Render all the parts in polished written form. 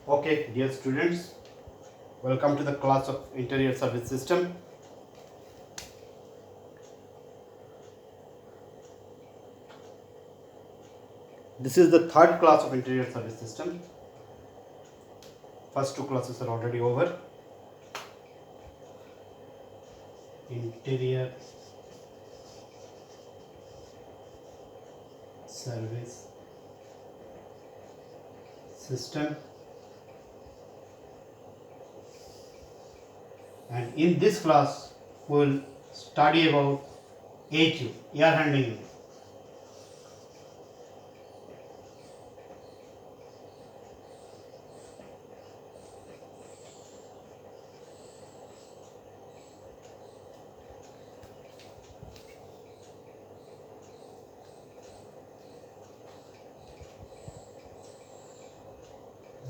Okay, dear students, welcome to the class of Interior Service System. This is the third class of Interior Service System. First two classes are already over. Interior Service System. And in this class, we will study about AQ, air handling unit.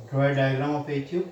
Draw a diagram of AQ.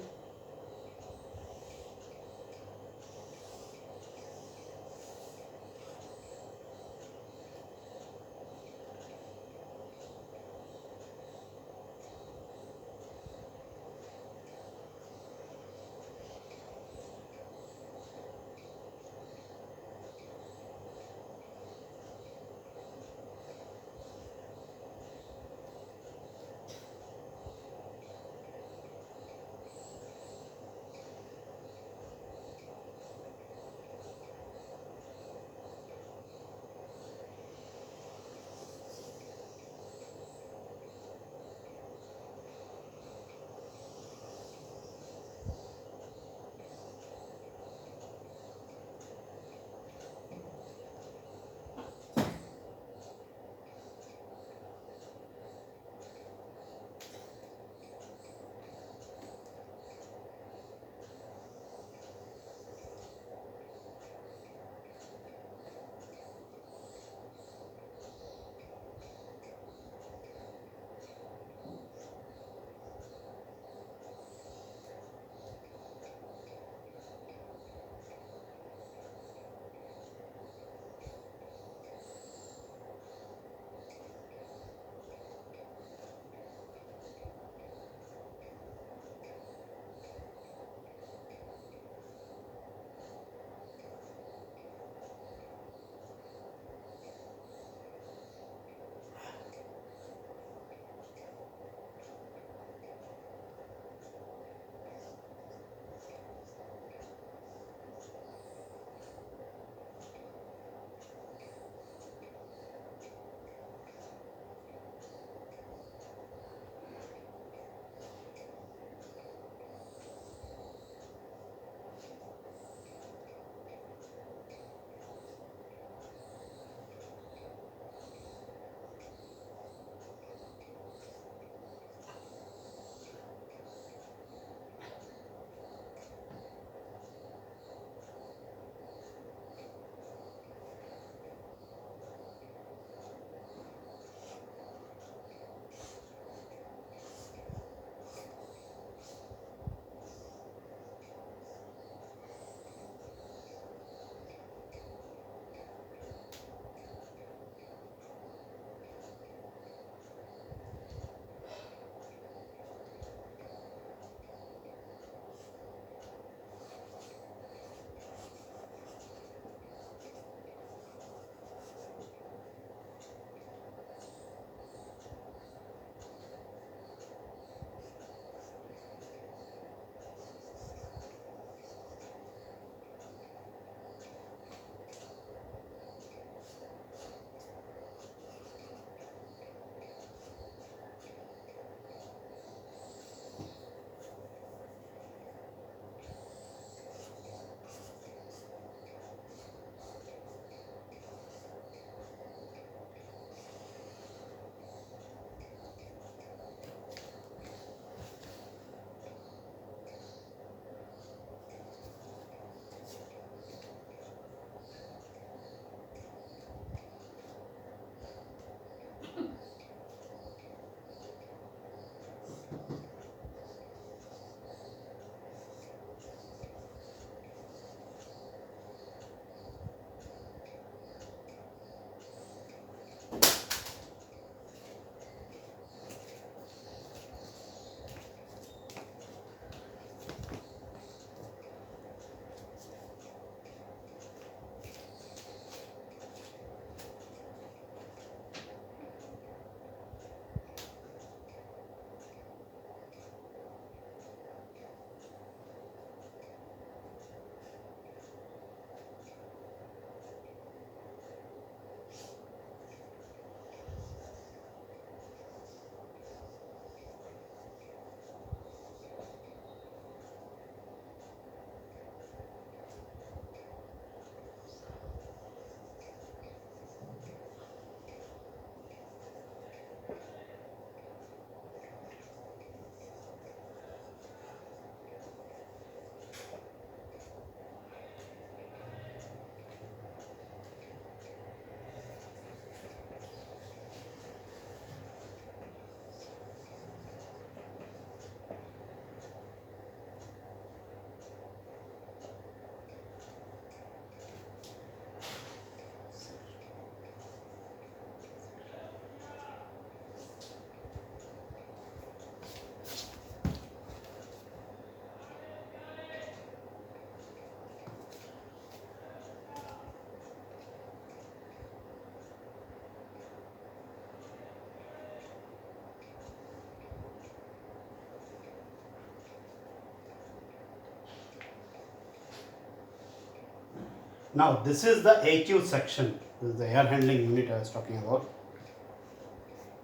Now this is the HU section. This is the air handling unit I was talking about.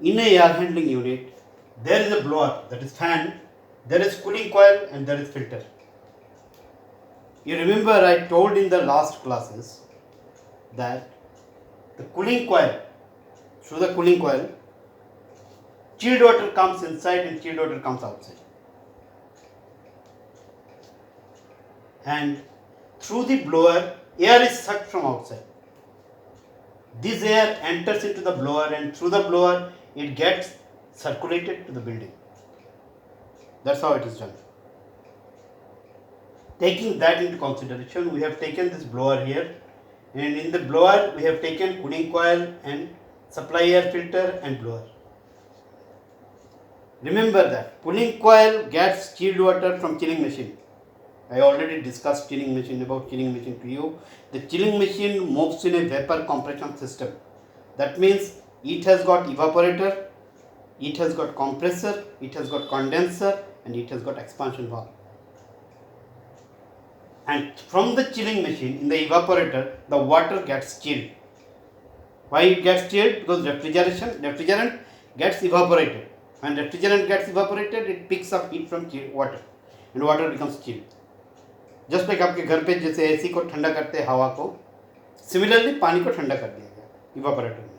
In a air handling unit, there is a blower, that is fan, there is cooling coil, and there is filter. You remember I told in the last classes that the cooling coil, through the cooling coil, chilled water comes inside and chilled water comes outside. And through the blower, air is sucked from outside. This air enters into the blower, and through the blower it gets circulated to the building. That's how it is done. Taking that into consideration, we have taken this blower here, and in the blower we have taken cooling coil and supply air filter and blower. Remember that cooling coil gets chilled water from chilling machine. I already discussed chilling machine to you. The chilling machine moves in a vapor compression system. That means it has got evaporator, it has got compressor, it has got condenser, and it has got expansion valve. And from the chilling machine, in the evaporator, the water gets chilled. Why it gets chilled? Because refrigerant gets evaporated. When refrigerant gets evaporated, it picks up heat from water, and water becomes chilled. Just like आपके घर पे जैसे AC को ठंडा करते हैं हवा को, सिमिलरली पानी को ठंडा कर दिया गया इवापोरेटर में.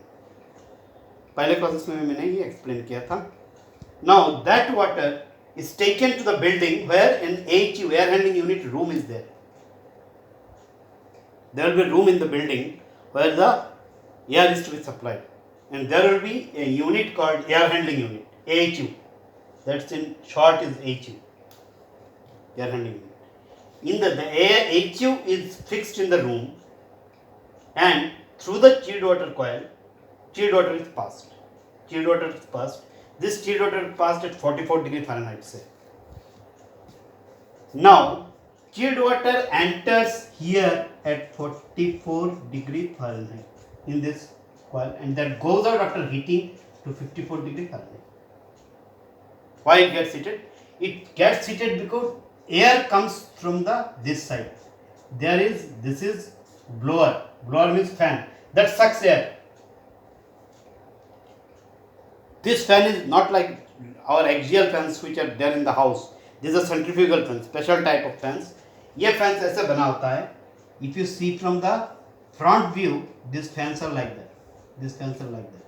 पहले क्लासेस में मैंने ये एक्सप्लेन किया था. Now that water is taken to the building where an AHU, air handling unit room is there. There will be a room in the building where the air is to be supplied, and there will be a unit called air handling unit, AHU. That's in short is AHU, air handling unit. In the AHU is fixed in the room, and through the chilled water coil, chilled water is passed. Chilled water is passed. This chilled water passed at 44 degree Fahrenheit, say. Now, chilled water enters here at 44 degree Fahrenheit in this coil, and that goes out after heating to 54 degree Fahrenheit. Why it gets heated? It gets heated because air comes from this side. This is blower. Blower means fan that sucks air. This fan is not like our axial fans which are there in the house. This is a centrifugal fan, special type of fans. ये fans ऐसे बना होता है. If you see from the front view, these fans are like that. These fans are like that.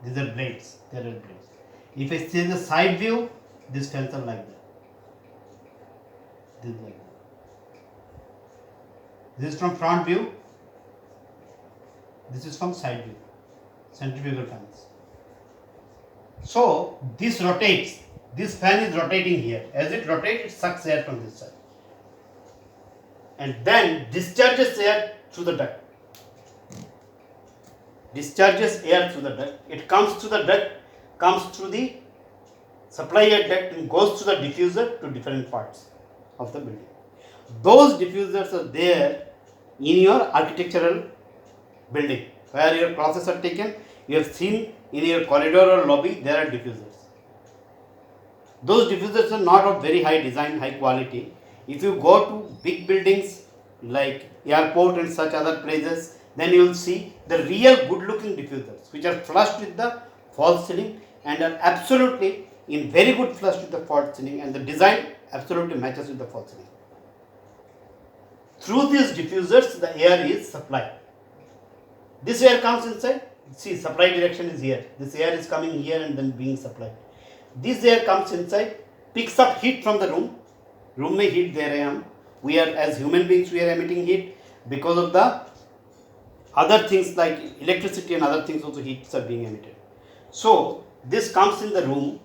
These are blades. There are blades. If I see the side view, these fans are like that. This is like that. This is from front view. This is from side view. Centrifugal fans. So this rotates. This fan is rotating here. As it rotates, it sucks air from this side, and then discharges air through the duct. Discharges air through the duct. It comes through the duct, comes through the supply air duct, and goes through the diffuser to different parts of the building. Those diffusers are there in your architectural building where your classes are taken. You have seen in your corridor or lobby there are diffusers. Those diffusers are not of very high design, high quality. If you go to big buildings like airport and such other places, then you will see the real good looking diffusers which are flushed with the false ceiling and are absolutely in very good flush with the false ceiling, and the design absolutely matches with the false ceiling. Through these diffusers the air is supplied. This air comes inside. See, supply direction is here. This air is coming here and then being supplied. This air comes inside, picks up heat from the room. Room में heat दे रहे हैं हम. We are, as human beings, we are emitting heat because of the other things like electricity and other things also heats are being emitted. So this comes in the room.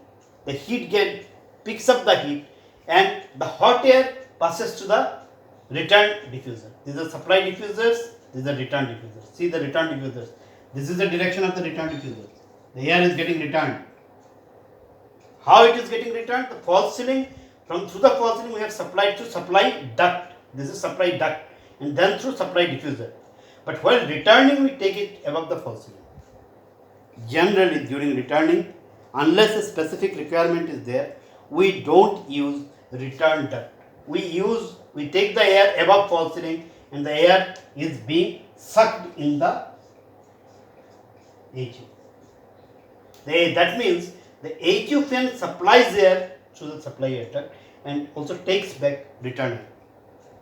The heat picks up the heat, and the hot air passes to the return diffuser. These are supply diffusers. These are return diffusers. See the return diffusers. This is the direction of the return diffuser. The air is getting returned. How it is getting returned? The false ceiling. Through the false ceiling we have supplied to supply duct. This is supply duct, and then through supply diffuser. But while returning we take it above the false ceiling. Generally during returning, unless a specific requirement is there, we don't use return duct. We take the air above false ceiling and the air is being sucked in the HU. That means the HU fan supplies air through the supply air duct and also takes back return air,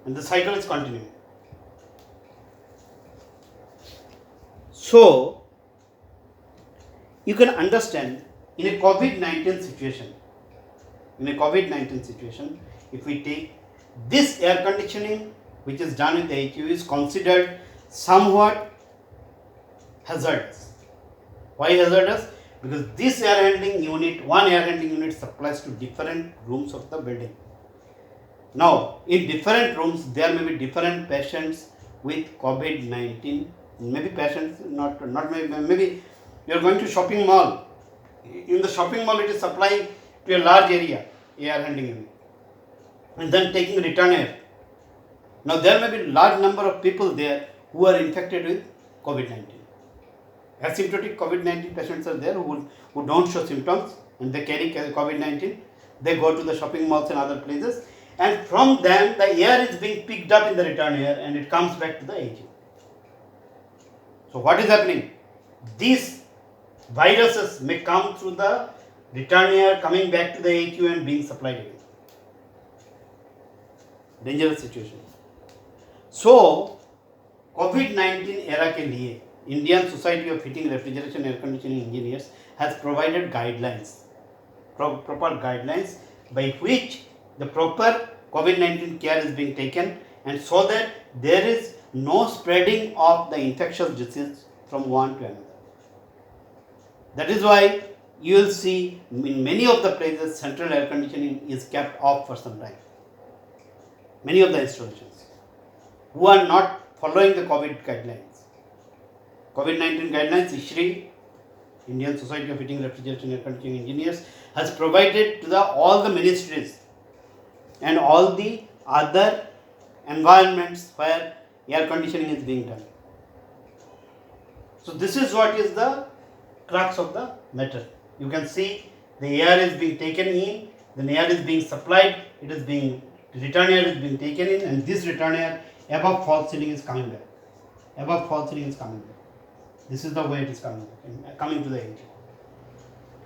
and the cycle is continuing. So you can understand in a COVID-19 situation, if we take this air conditioning which is done with the HU is considered somewhat hazardous. Why hazardous? Because this one air handling unit supplies to different rooms of the building. Now, in different rooms, there may be different patients with COVID-19. Maybe patients, maybe you are going to shopping mall. In the shopping mall, it is supplying to a large area, air handling unit, and then taking return air. Now, there may be large number of people there who are infected with COVID-19. Asymptomatic COVID-19 patients are there who don't show symptoms and they carry COVID-19. They go to the shopping malls and other places, and from them the air is being picked up in the return air and it comes back to the HU. So what is happening? These viruses may come through the return air coming back to the HU and being supplied again. Dangerous situation. So COVID-19 era के लिए Indian Society of Heating, Refrigeration, Air Conditioning Engineers has provided guidelines, proper guidelines by which the proper COVID-19 care is being taken, and so that there is no spreading of the infectious disease from one to another. That is why you will see in many of the places central air conditioning is kept off for some time. Many of the installations who are not following the COVID guidelines. COVID-19 guidelines, ISHRI, Indian Society of Heating, Refrigeration, Air Conditioning Engineers, has provided to all the ministries and all the other environments where air conditioning is being done. So this is what is the crux of the matter. You can see the air is being taken in, then air is being supplied, return air is being taken in, and this return air above false ceiling is coming back. This is the way it is coming to the HU.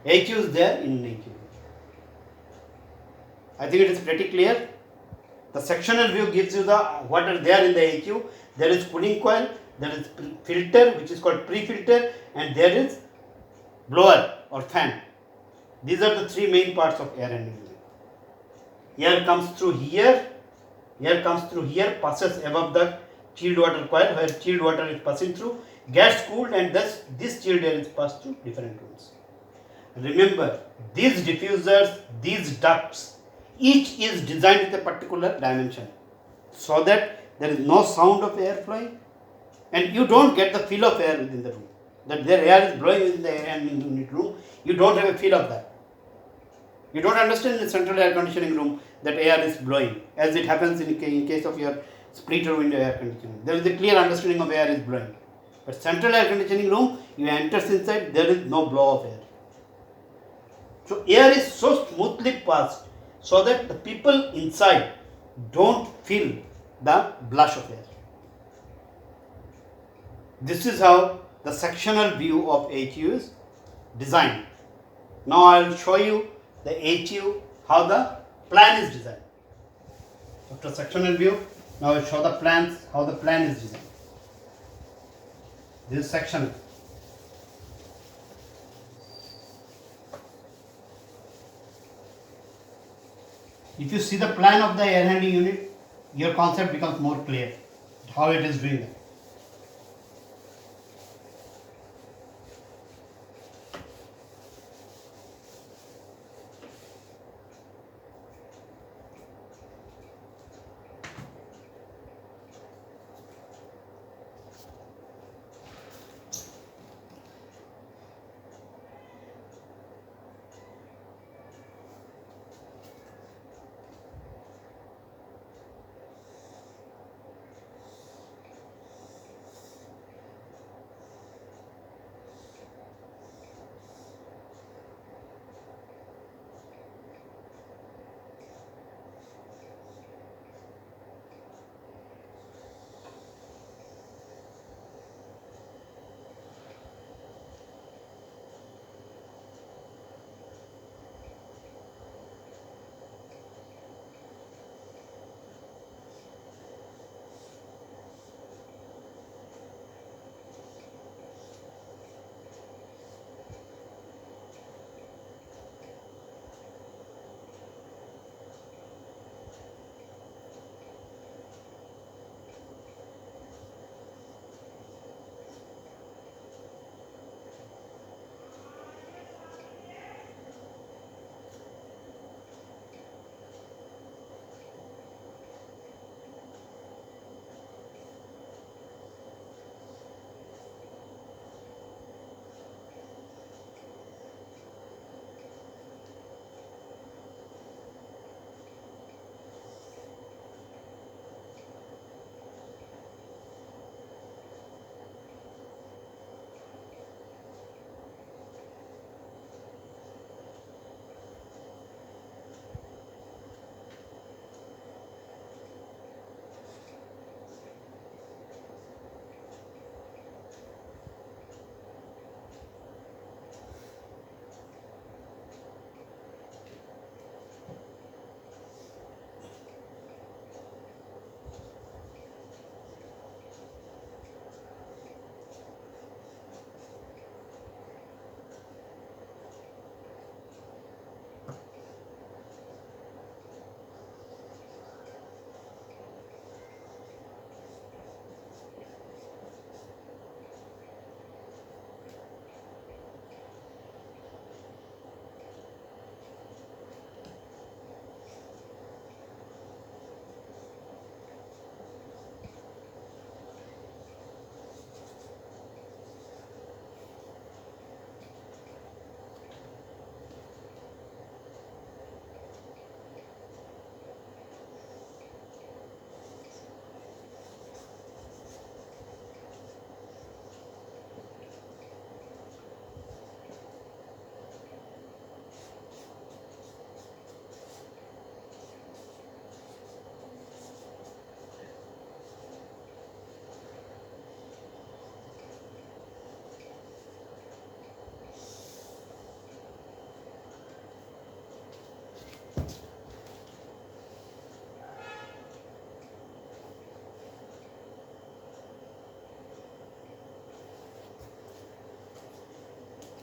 HU is there in HU. I think it is pretty clear. The sectional view gives you what are there in the HU. There is cooling coil, there is filter which is called pre-filter, and there is blower or fan. These are the three main parts of air handling unit. Air comes through here, passes above the chilled water coil where chilled water is passing through, gets cooled, and thus this chilled air is passed through different rooms. Remember, these diffusers, these ducts, each is designed with a particular dimension so that there is no sound of air flowing and you don't get the feel of air within the room. That their air is blowing within the air handling unit room, you don't have a feel of that. You don't understand in the central air conditioning room that air is blowing, as it happens in case of your split or window air conditioning. There is a clear understanding of air is blowing. But central air conditioning room, you enter inside, there is no blow of air. So air is so smoothly passed so that the people inside don't feel the blush of air. This is how the sectional view of HU is designed. Now I will show you the HU, how the plan is designed. After sectional view, now I will show the plans, how the plan is designed. This is sectional. If you see the plan of the air handling unit, your concept becomes more clear, how it is doing that.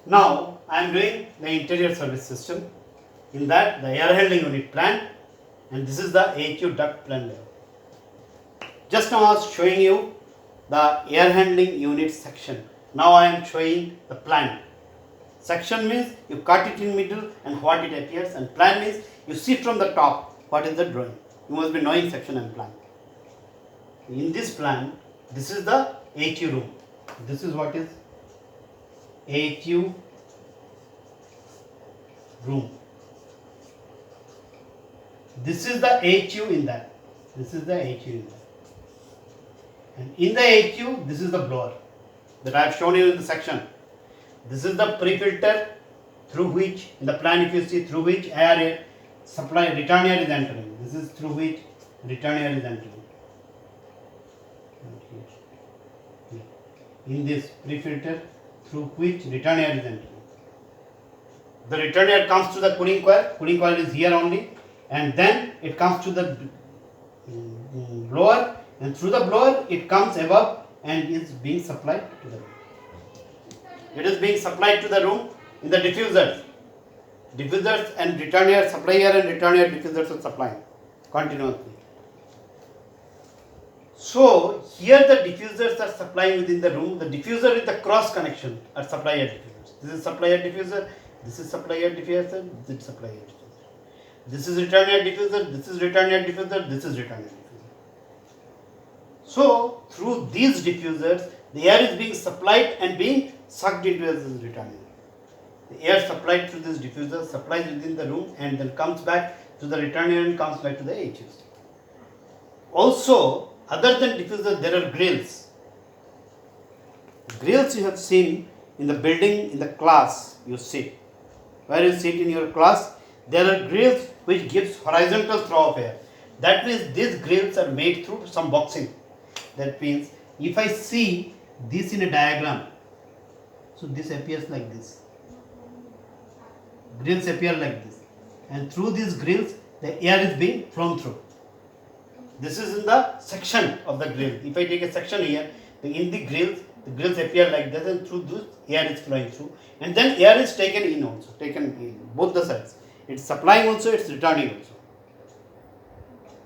Now I am doing the interior service system. In that the air handling unit plan, and this is the AHU duct plan layout. Just now I was showing you the air handling unit section. Now I am showing the plan. Section means you cut it in middle and what it appears, and plan means you see from the top what is the drawing. You must be knowing section and plan. In this plan, this is the AHU room. This is what is AHU room. This is the AHU in that. This is the AHU in that. And in the AHU, this is the blower that I have shown you in the section. This is the pre-filter through which, in the plan if you see, through which air supply return air is entering. This is through which return air is entering. In this pre-filter through which return air is entering. The return air comes to the cooling coil is here only, and then it comes to the blower, and through the blower it comes above and is being supplied to the room. It is being supplied to the room in the diffusers. Diffusers and return air, supply air and return air diffusers are supplying continuously. So here the diffusers are supplying within the room. The diffuser with the cross connection are supply air diffusers. This is supply air diffuser, this is supply air diffuser, this is supply air diffuser. This is return air diffuser, this is return air diffuser, this is return air diffuser. So through these diffusers, the air is being supplied and being sucked into as return air. The air supplied through this diffuser supplies within the room and then comes back to the return air and comes back to the AHUs. Also, other than diffuser, there are grills. Grills you have seen in the building, in the class you sit. Where you sit in your class, there are grills which gives horizontal flow of air. That means these grills are made through some boxing. That means if I see this in a diagram, so this appears like this. Grills appear like this, and through these grills the air is being flown through. This is in the section of the grill. If I take a section here, in the grills appear like this, and through this air is flowing through, and then air is taken in also, taken in both the sides. It's supplying also, it's returning also.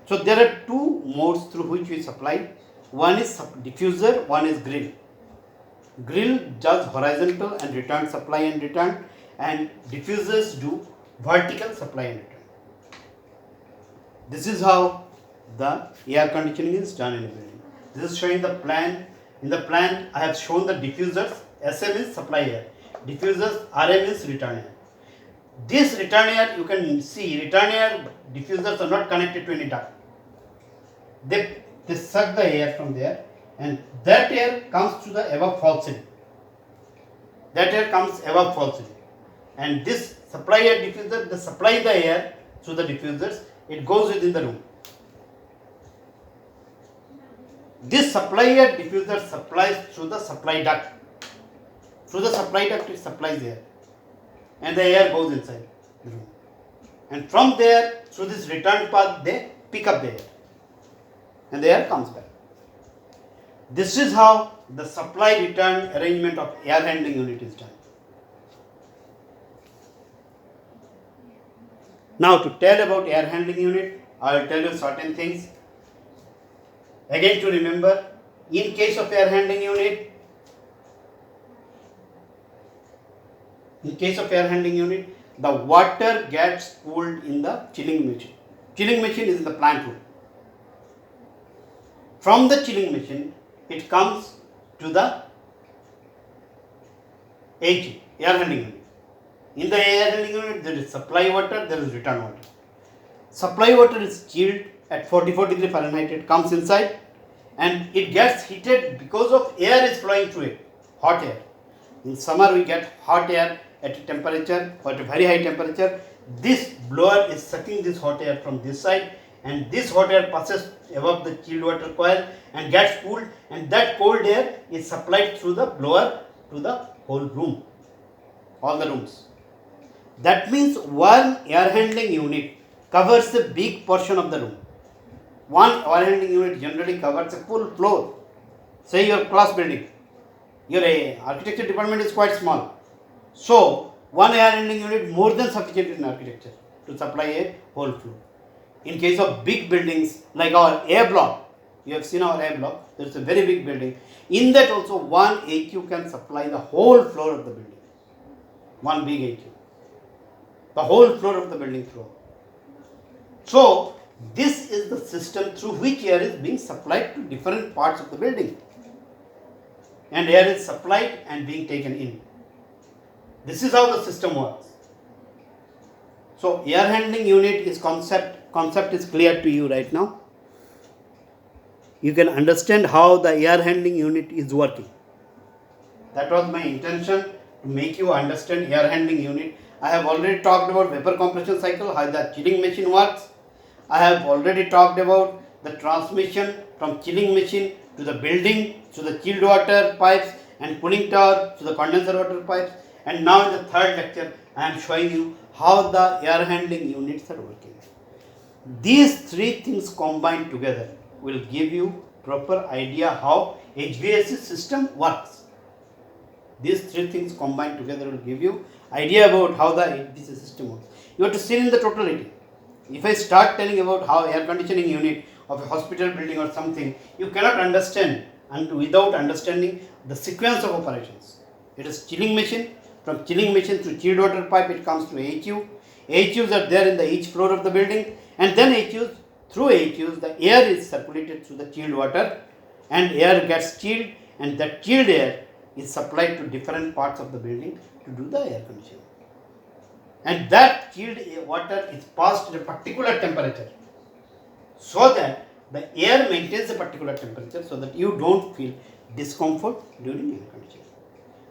So there are two modes through which we supply. One is diffuser, one is grill. Grill does horizontal and return supply and return, and diffusers do vertical supply and return. This is how the air conditioning is done in a building. This is showing the plan. In the plan, I have shown the diffusers. SM is supply air. Diffusers, RM is return air. This return air, you can see, return air diffusers are not connected to any duct. They suck the air from there, and that air comes to the above fall ceiling. That air comes above fall ceiling. And this supply air diffuser, they supply the air through the diffusers, it goes within the room. This supply air diffuser supplies through the supply duct. Through the supply duct it supplies air, and the air goes inside the room. And from there, through this return path, they pick up the air, and the air comes back. This is how the supply return arrangement of air handling unit is done. Now to tell about air handling unit, I will tell you certain things. Again to remember, in case of air handling unit, the water gets cooled in the chilling machine. Chilling machine is in the plant room. From the chilling machine, it comes to the AG, air handling unit. In the air handling unit, there is supply water, there is return water. Supply water is chilled at 44 degree Fahrenheit, it comes inside and it gets heated because of air is flowing through it, hot air. In summer we get hot air at a temperature, or at a very high temperature. This blower is sucking this hot air from this side, and this hot air passes above the chilled water coil and gets cooled, and that cold air is supplied through the blower to the whole room, all the rooms. That means one air handling unit covers a big portion of the room. One air handling unit generally covers a full floor. Say your class building, your architecture department is quite small. So, one air handling unit more than sufficient in architecture to supply a whole floor. In case of big buildings like our A block, you have seen our A block, there is a very big building. In that also one AQ can supply the whole floor of the building. One big AQ. The whole floor of the building floor. So, this is the system through which air is being supplied to different parts of the building. And air is supplied and being taken in. This is how the system works. So, air handling unit is concept is clear to you right now. You can understand how the air handling unit is working. That was my intention, to make you understand air handling unit. I have already talked about vapor compression cycle, how the chilling machine works. I have already talked about the transmission from chilling machine to the building, to the chilled water pipes and cooling tower, to the condenser water pipes. And now in the third lecture, I am showing you how the air handling units are working. These three things combined together will give you proper idea how HVAC system works. These three things combined together will give you idea about how the HVAC system works. You have to see in the totality. If I start telling about how air conditioning unit of a hospital building or something, you cannot understand and without understanding the sequence of operations. It is chilling machine. From chilling machine to chilled water pipe, it comes to AHU. AHUs are there in the each floor of the building, and then AHUs, through AHUs, the air is circulated through the chilled water, and air gets chilled, and that chilled air is supplied to different parts of the building to do the air conditioning. And that chilled water is passed at a particular temperature, so that the air maintains a particular temperature, so that you don't feel discomfort during air conditioning.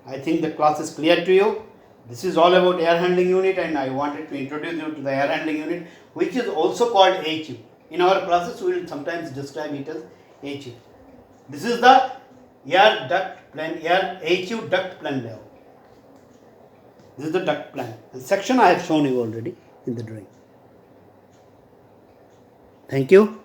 I think the class is clear to you. This is all about air handling unit, and I wanted to introduce you to the air handling unit, which is also called AHU. In our classes, we will sometimes describe it as AHU. This is the air duct plan, air AHU duct plan layout. This is the duct plan. The section I have shown you already in the drawing. Thank you.